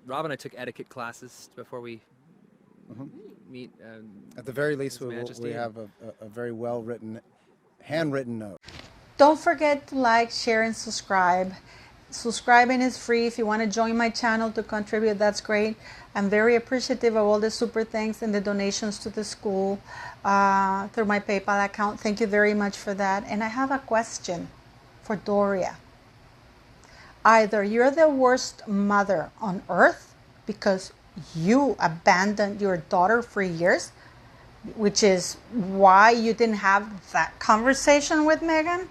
Rob and I took etiquette classes before we meet. At the very least, His Majesty. we have a very well-written, handwritten note. Don't forget to like, share, and subscribe. Subscribing is free. If you want to join my channel to contribute, that's great. I'm very appreciative of all the super thanks and the donations to the school through my PayPal account. Thank you very much for that. And I have a question for Doria. Either you're the worst mother on earth because you abandoned your daughter for years, which is why you didn't have that conversation with Megan.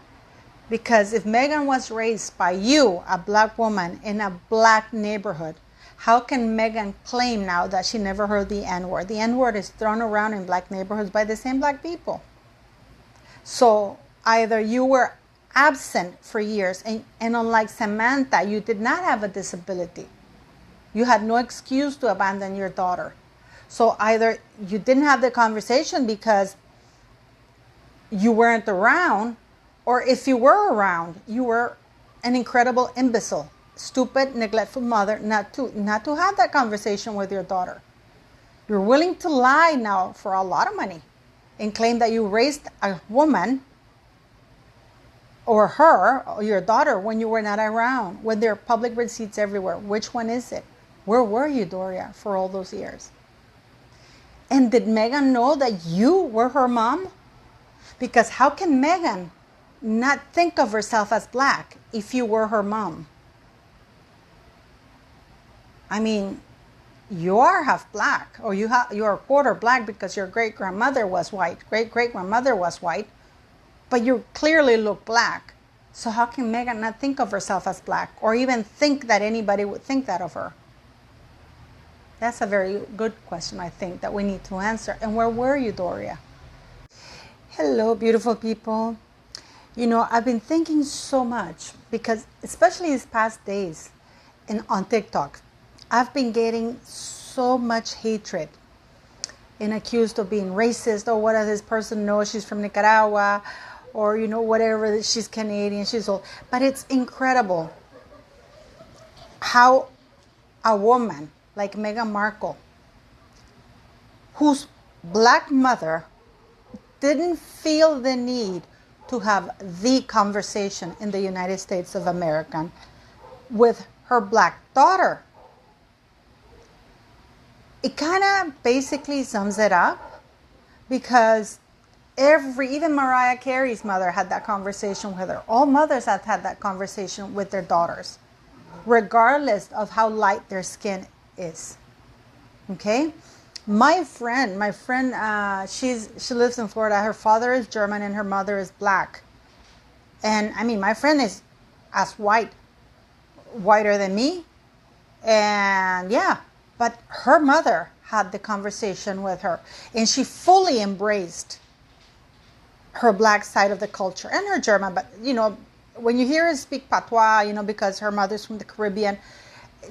Because if Megan was raised by you, a black woman in a black neighborhood, how can Megan claim now that she never heard the N-word? The N-word is thrown around in black neighborhoods by the same black people. So either you were absent for years, and unlike Samantha, you did not have a disability. You had no excuse to abandon your daughter. So either you didn't have the conversation because you weren't around, or if you were around, you were an incredible imbecile, stupid, neglectful mother not to have that conversation with your daughter. You're willing to lie now for a lot of money and claim that you raised a woman or her, or your daughter, when you were not around, when there are public receipts everywhere. Which one is it? Where were you, Doria, for all those years? And did Megan know that you were her mom? Because how can Megan not think of herself as black if you were her mom? I mean, you are half black, or you're a quarter black because your great-grandmother was white, great-great-grandmother was white, but you clearly look black. So how can Megan not think of herself as black, or even think that anybody would think that of her? That's a very good question, I think, that we need to answer. And where were you, Doria? Hello, beautiful people. You know, I've been thinking so much because, especially these past days on TikTok, I've been getting so much hatred and accused of being racist. Or what does this person know? She's from Nicaragua, or, you know, whatever, she's Canadian, she's old. But it's incredible how a woman like Meghan Markle, whose black mother didn't feel the need to have the conversation in the United States of America with her black daughter. It kind of basically sums it up, because even Mariah Carey's mother had that conversation with her. All mothers have had that conversation with their daughters, regardless of how light their skin is. Okay? My friend, she lives in Florida. Her father is German and her mother is black. And I mean, my friend is as whiter than me. And yeah, but her mother had the conversation with her, and she fully embraced her black side of the culture and her German. But, you know, when you hear her speak patois, you know, because her mother's from the Caribbean,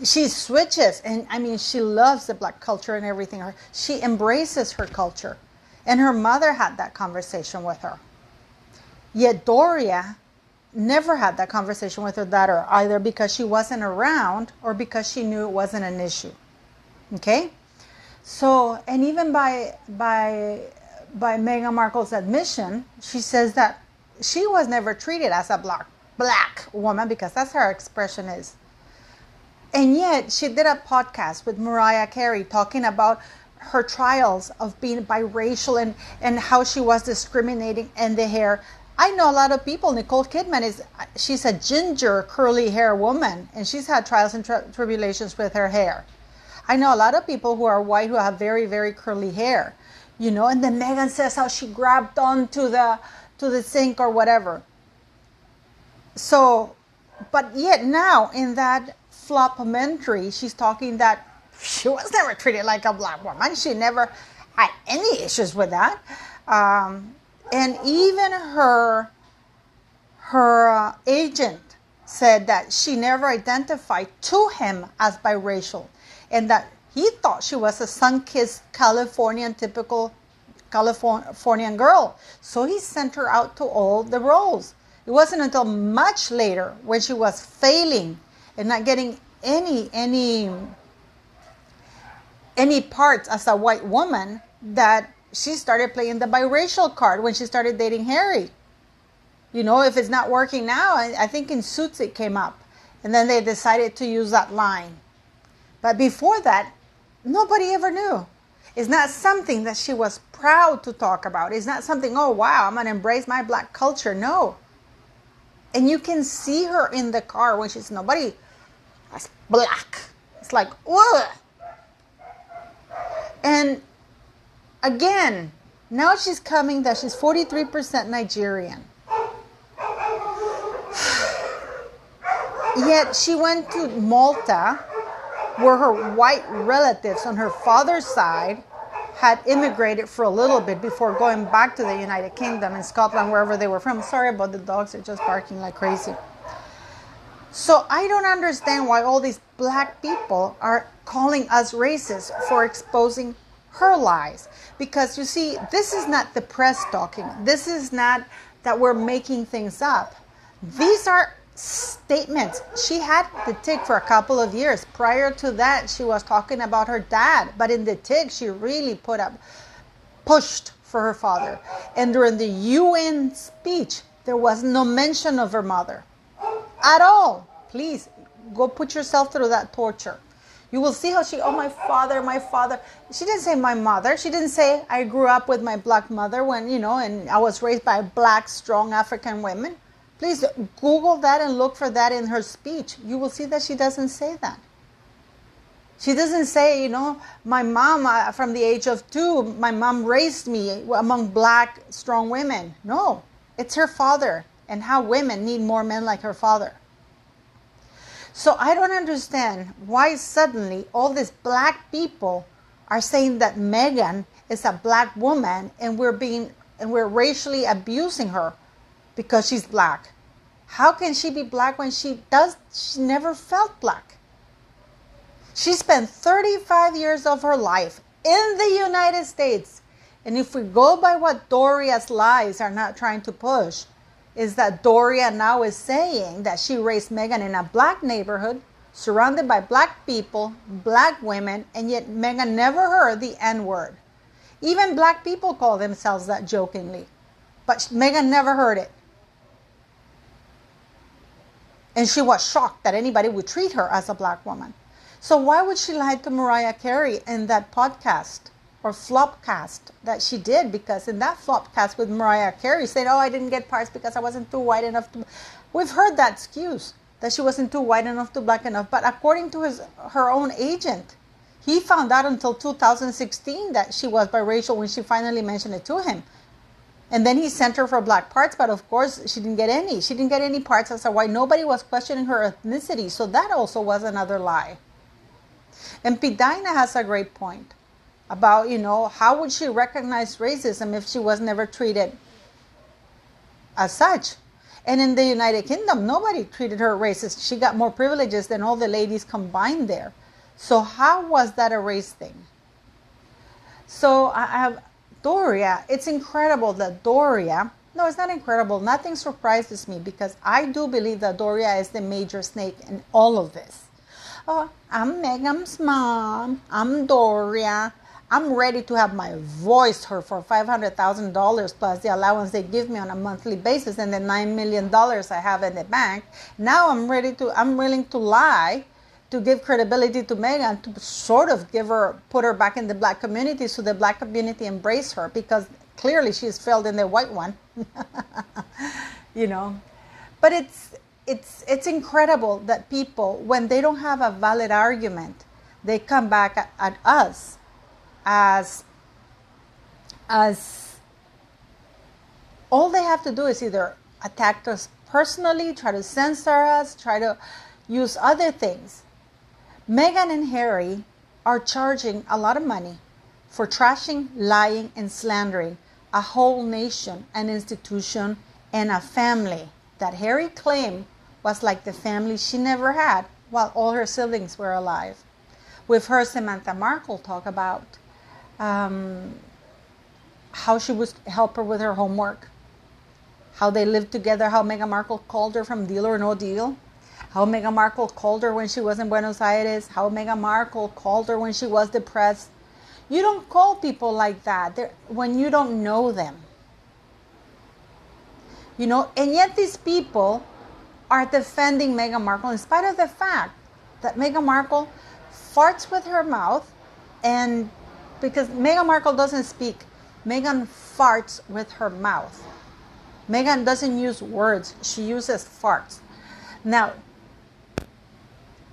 she switches. And I mean, she loves the black culture and everything. She embraces her culture. And her mother had that conversation with her. Yet Doria never had that conversation with her daughter, either because she wasn't around or because she knew it wasn't an issue. Okay? So, and even by Meghan Markle's admission, she says that she was never treated as a black woman, because that's her expression is. And yet she did a podcast with Mariah Carey talking about her trials of being biracial and how she was discriminating in the hair. I know a lot of people. Nicole Kidman she's a ginger curly hair woman, and she's had trials and tribulations with her hair. I know a lot of people who are white who have very, very curly hair, you know. And then Megan says how she grabbed onto the sink or whatever. So, but yet now in that flopumentary, she's talking that she was never treated like a black woman. She never had any issues with that. And even her agent said that she never identified to him as biracial, and that he thought she was a sun-kissed typical Californian girl. So he sent her out to all the roles. It wasn't until much later, when she was failing and not getting any any parts as a white woman that she started playing the biracial card when she started dating Harry. You know, if it's not working now, I think in Suits it came up. And then they decided to use that line. But before that, nobody ever knew. It's not something that she was proud to talk about. It's not something, oh, wow, I'm going to embrace my black culture. No. And you can see her in the car when she's nobody that's black. It's like, ugh. And again, now she's coming that she's 43% Nigerian. Yet she went to Malta, where her white relatives on her father's side had immigrated for a little bit before going back to the United Kingdom and Scotland, wherever they were from. Sorry about the dogs, they're just barking like crazy. So I don't understand why all these black people are calling us racist for exposing her lies. Because you see, this is not the press talking. This is not that we're making things up. These are statements. She had the tick for a couple of years. Prior to that, she was talking about her dad. But in the tick, she really pushed for her father. And during the UN speech, there was no mention of her mother at all. Please, go put yourself through that torture. You will see how my father. She didn't say my mother. She didn't say I grew up with my black mother and I was raised by black, strong African women. Please Google that and look for that in her speech. You will see that she doesn't say that. She doesn't say, my mom, from the age of 2, my mom raised me among black, strong women. No, it's her father and how women need more men like her father. So I don't understand why suddenly all these black people are saying that Meghan is a black woman and we're racially abusing her because she's black. How can she be black when she never felt black? She spent 35 years of her life in the United States. And if we go by what Doria's lies are not trying to push, is that Doria now is saying that she raised Meghan in a black neighborhood, surrounded by black people, black women, and yet Meghan never heard the N-word. Even black people call themselves that jokingly, but Meghan never heard it. And she was shocked that anybody would treat her as a black woman. So why would she lie to Mariah Carey in that podcast or flopcast that she did? Because in that flopcast with Mariah Carey said, I didn't get parts because I wasn't too white enough to... We've heard that excuse, that she wasn't too white enough to black enough. But according to her own agent, he found out until 2016 that she was biracial when she finally mentioned it to him. And then he sent her for black parts, but of course she didn't get any. She didn't get any parts as a white. Nobody was questioning her ethnicity, so that also was another lie. And Pidina has a great point about, how would she recognize racism if she was never treated as such? And in the United Kingdom, nobody treated her racist. She got more privileges than all the ladies combined there. So how was that a race thing? So I have Doria. It's incredible that Doria... No, it's not incredible. Nothing surprises me because I do believe that Doria is the major snake in all of this. Oh, I'm Meghan's mom. I'm Doria. I'm ready to have my voice heard for $500,000 plus the allowance they give me on a monthly basis and the $9 million I have in the bank. Now I'm willing to lie to give credibility to Meghan, to sort of put her back in the black community so the black community embrace her, because clearly she's failed in the white one. But it's incredible that people, when they don't have a valid argument, they come back at us as all they have to do is either attack us personally, try to censor us, try to use other things. Meghan and Harry are charging a lot of money for trashing, lying, and slandering a whole nation, an institution, and a family that Harry claimed was like the family she never had while all her siblings were alive. We've heard Samantha Markle talk about how she would help her with her homework, how they lived together, how Meghan Markle called her from Deal or No Deal, how Meghan Markle called her when she was in Buenos Aires, how Meghan Markle called her when she was depressed. You don't call people like that when you don't know them. You know, and yet these people are defending Meghan Markle in spite of the fact that Meghan Markle farts with her mouth, and because Meghan Markle doesn't speak, Meghan farts with her mouth. Meghan doesn't use words, she uses farts. Now,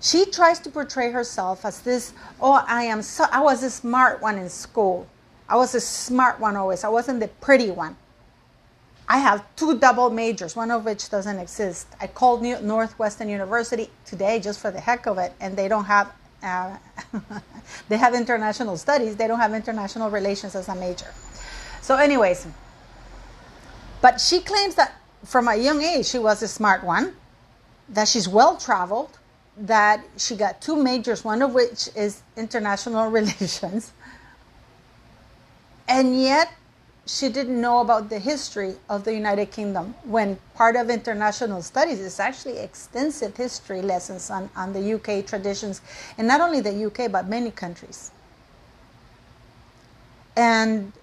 she tries to portray herself as this, oh, I was a smart one in school. I was a smart one always. I wasn't the pretty one. I have 2 double majors, one of which doesn't exist. I called Northwestern University today just for the heck of it, and they don't have, they have international studies. They don't have international relations as a major. So anyways, but she claims that from a young age she was a smart one, that she's well-traveled, that she got 2 majors, one of which is international relations, and yet she didn't know about the history of the United Kingdom, when part of international studies is actually extensive history lessons on the UK traditions, and not only the UK, but many countries. And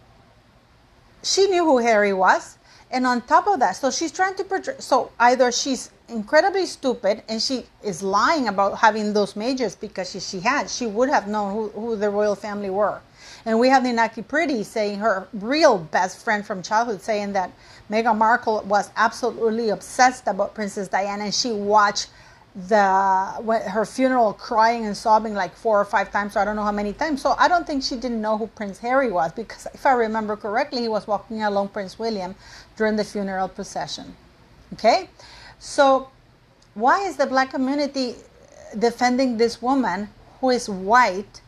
she knew who Harry was, and on top of that, so she's trying to portray, so either she's incredibly stupid and she is lying about having those majors, because she would have known who the royal family were. And we have Ninaki Pretty saying, her real best friend from childhood, saying that Meghan Markle was absolutely obsessed about Princess Diana, and she watched her funeral crying and sobbing like 4 or 5 times, so I don't know how many times. So I don't think she didn't know who Prince Harry was, because if I remember correctly, he was walking along Prince William during the funeral procession. Okay? So why is the black community defending this woman who is white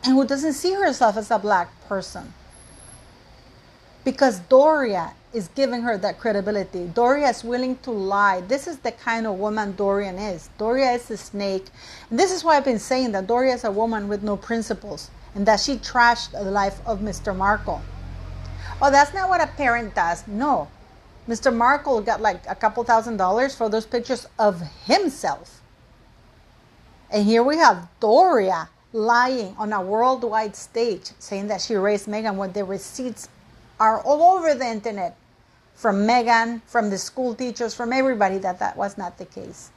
and who doesn't see herself as a black person? Because Doria is giving her that credibility. Doria is willing to lie. This is the kind of woman Dorian is. Doria is a snake. And this is why I've been saying that Doria is a woman with no principles, and that she trashed the life of Mr. Markle. Oh, that's not what a parent does. No. Mr. Markle got like a couple $1,000s for those pictures of himself. And here we have Doria lying on a worldwide stage, saying that she raised Meghan, when the receipts are all over the internet from Meghan, from the school teachers, from everybody, that was not the case.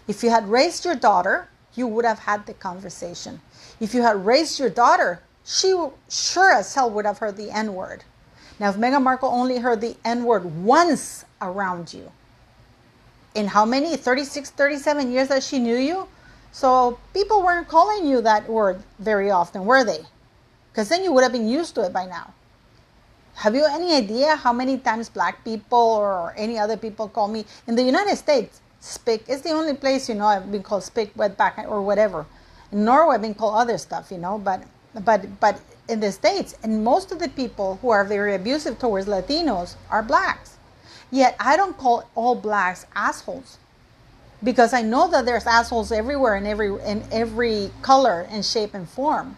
If you had raised your daughter, you would have had the conversation. If you had raised your daughter, she sure as hell would have heard the N-word. Now, if Meghan Markle only heard the N-word once around you, in how many, 36, 37 years that she knew you? So people weren't calling you that word very often, were they? Because then you would have been used to it by now. Have you any idea how many times black people or any other people call me? In the United States, spick is the only place, I've been called spick, wetback, or whatever. In Norway, I've been called other stuff, but in the States, and most of the people who are very abusive towards Latinos are blacks. Yet I don't call all blacks assholes, because I know that there's assholes everywhere, in every color and shape and form.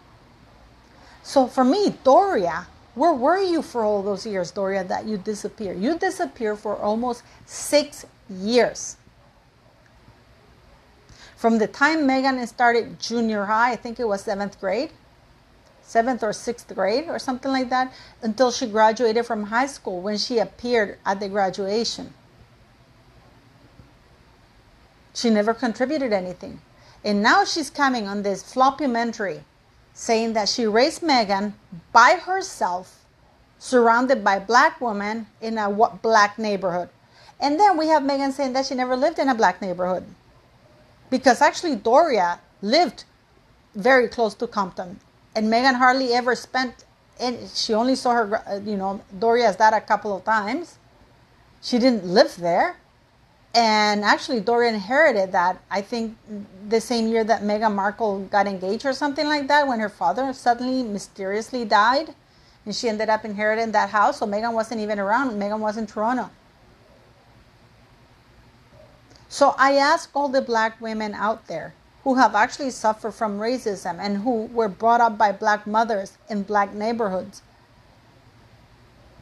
So for me, Doria, where were you for all those years, Doria, that you disappeared? You disappeared for almost 6 years. From the time Meghan started junior high, I think it was 7th grade, 7th or 6th grade or something like that, until she graduated from high school, when she appeared at the graduation. She never contributed anything. And now she's coming on this floppumentary, saying that she raised Meghan by herself, surrounded by black women in a black neighborhood. And then we have Meghan saying that she never lived in a black neighborhood. Because actually Doria lived very close to Compton. And Meghan hardly ever spent, and she only saw her, Doria's dad a couple of times. She didn't live there. And actually, Doria inherited that, I think, the same year that Meghan Markle got engaged or something like that, when her father suddenly mysteriously died. And she ended up inheriting that house. So Meghan wasn't even around. Meghan was in Toronto. So I ask all the black women out there who have actually suffered from racism and who were brought up by black mothers in black neighborhoods,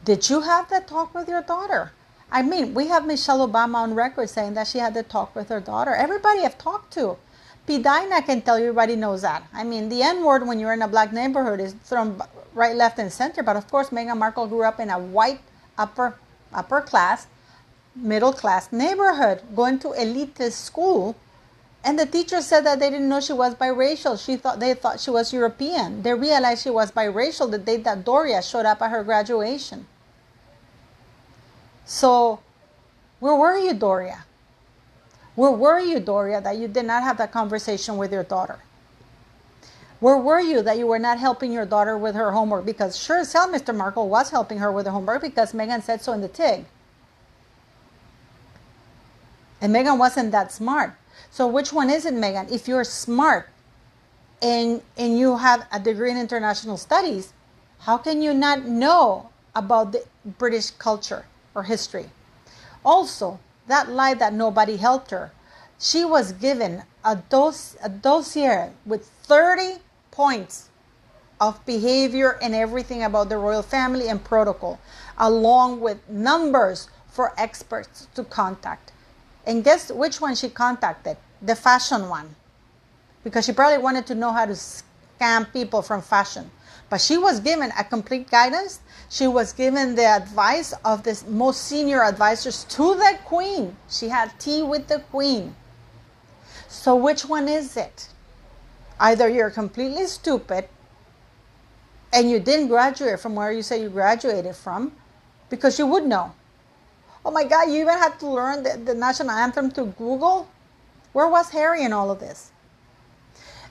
did you have that talk with your daughter? I mean, we have Michelle Obama on record saying that she had to talk with her daughter. Everybody I've talked to. P. Dinah can tell you, everybody knows that. I mean, the N-word when you're in a black neighborhood is thrown right, left, and center. But of course, Meghan Markle grew up in a white upper class, middle class neighborhood, going to elitist school. And the teacher said that they didn't know she was biracial. They thought she was European. They realized she was biracial the day that Doria showed up at her graduation. So, where were you, Doria? Where were you, Doria, that you did not have that conversation with your daughter? Where were you that you were not helping your daughter with her homework? Because sure as hell, Mr. Markle was helping her with her homework because Meghan said so in the TIG. And Meghan wasn't that smart. So which one is it, Meghan? If you're smart and you have a degree in international studies, how can you not know about the British culture or history? Also, that lie that nobody helped her. She was given a dossier with 30 points of behavior and everything about the royal family and protocol, along with numbers for experts to contact. And guess which one she contacted? The fashion one. Because she probably wanted to know how to scam people from fashion. But she was given a complete guidance. She was given the advice of the most senior advisors to the Queen. She had tea with the Queen. So which one is it? Either you're completely stupid and you didn't graduate from where you say you graduated from, because you would know. Oh my God, you even had to learn the national anthem through Google? Where was Harry in all of this?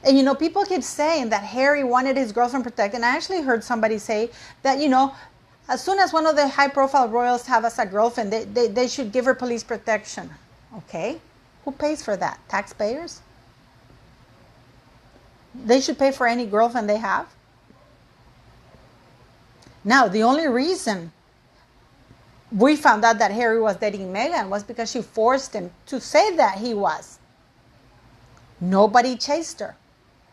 And, you know, people keep saying that Harry wanted his girlfriend protected. And I actually heard somebody say that, you know, as soon as one of the high-profile royals have as a girlfriend, they should give her police protection. Okay. Who pays for that? Taxpayers? They should pay for any girlfriend they have. Now, the only reason we found out that Harry was dating Meghan was because she forced him to say that he was. Nobody chased her.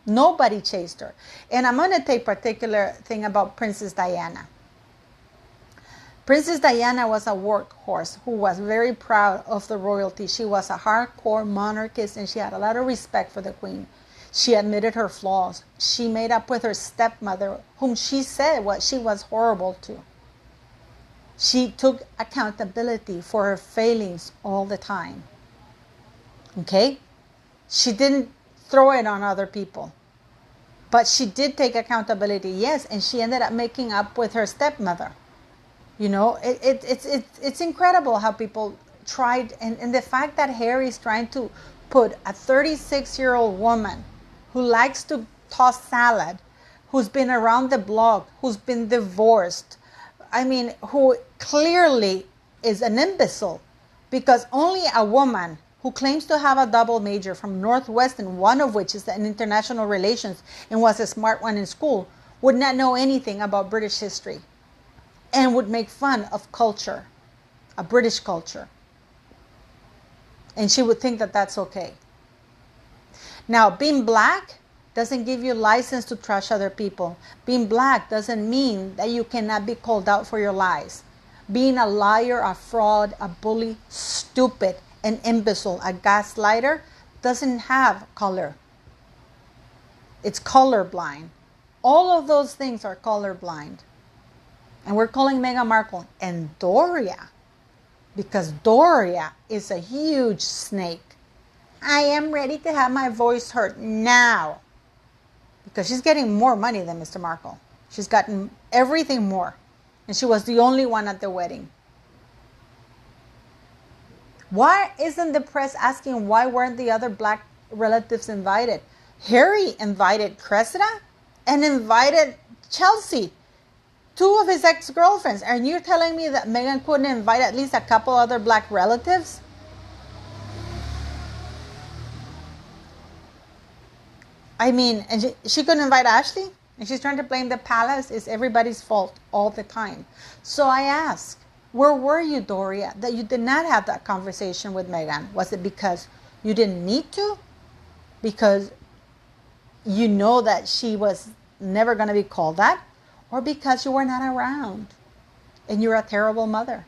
Nobody chased her. And I'm going to take particular thing about Princess Diana. Princess Diana was a workhorse who was very proud of the royalty. She was a hardcore monarchist and she had a lot of respect for the Queen. She admitted her flaws. She made up with her stepmother, whom she said she was horrible to. She took accountability for her failings all the time. Okay? She didn't throw it on other people. But she did take accountability, yes, and she ended up making up with her stepmother. You know, it's incredible how people tried, and the fact that Harry's trying to put a 36-year-old woman who likes to toss salad, who's been around the block, who's been divorced, I mean, who clearly is an imbecile, because only a woman who claims to have a double major from Northwestern, one of which is in international relations and was a smart one in school, would not know anything about British history and would make fun of culture, a British culture. And she would think that that's okay. Now, being black doesn't give you license to trash other people. Being black doesn't mean that you cannot be called out for your lies. Being a liar, a fraud, a bully, stupid, an imbecile, a gaslighter doesn't have color. It's colorblind. All of those things are colorblind. And we're calling Meghan Markle and Doria, because Doria is a huge snake. I am ready to have my voice heard now. Because she's getting more money than Mr. Markle. She's gotten everything more. And she was the only one at the wedding. Why isn't the press asking why weren't the other black relatives invited? Harry invited Cressida and invited Chelsea, two of his ex-girlfriends. And you're telling me that Meghan couldn't invite at least a couple other black relatives? I mean, and she couldn't invite Ashley? And she's trying to blame the palace. It's everybody's fault all the time. So I ask, where were you, Doria, that you did not have that conversation with Meghan? Was it because you didn't need to? Because you know that she was never going to be called that? Or because you were not around and you're a terrible mother?